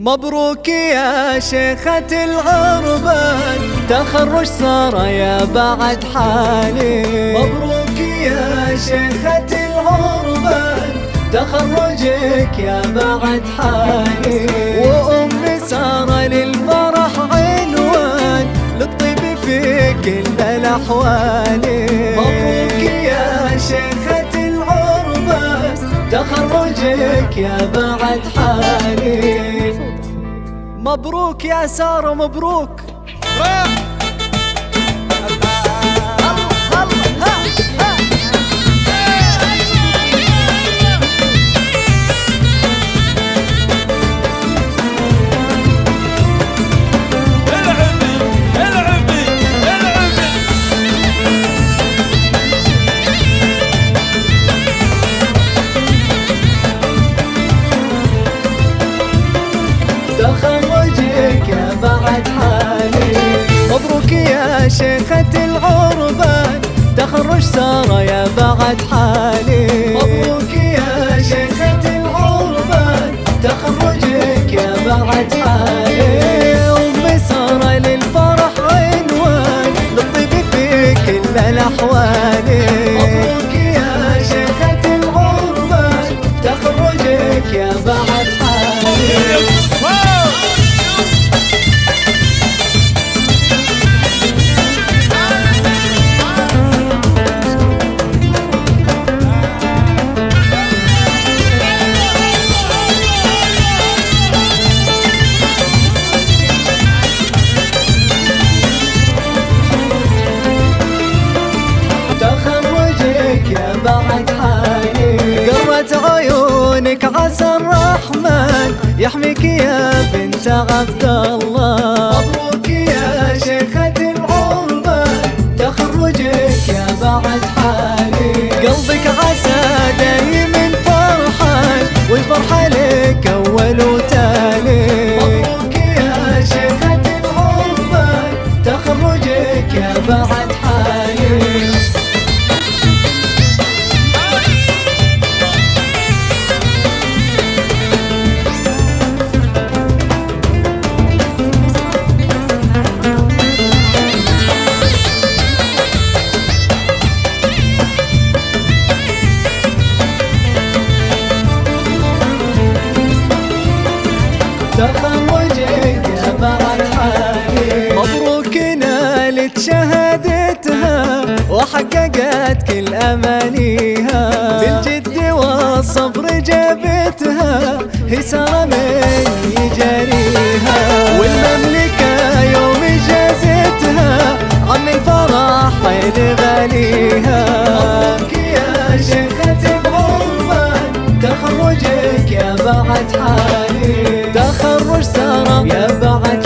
مبروك يا شيخة العربان، تخرج صار يا بعد حالي. مبروك يا شيخة العربان، تخرجك يا بعد حالي. وأمي صار للفرح عنوان، للطيب في كل الأحوال. مبروك يا شيخة العربان، تخرجك يا بعد حالي. مبروك يا سارة، مبروك. تخرجك يا بعد حالي. مبروك يا شيخة العربان، تخرج صار يا بعد حالي. مبروك يا شيخة العربان، تخرجك يا بعد حالي. أمي صار للفرح عنوان، للطيب في كل الأحوال. مبروك يا شيخة العربان، تخرجك يا بعد حالي. يا بعد حالي. قرت عيونك عسى الرحمن يحميك يا بنت عبد الله. مبروك يا شيخة العربان، تخرجك يا بعد حالي. قلبك عسى دايم فرحان، والفرحة لك أول وتالي. مبروك يا شيخة العربان، تخرجك يا بعد حالي. تخرجك يا بعد حالي. مبروك نالت شهادتها، وحققت كل أمانيها. بالجد والصبر جابتها، هي سارة من يجاريها. والمملكة يوم جازتها، عم الفرح طيب غاليها. مبروك يا شيخة العربان، تخرجك يا بعد حالي. تخرج سارة يا بعد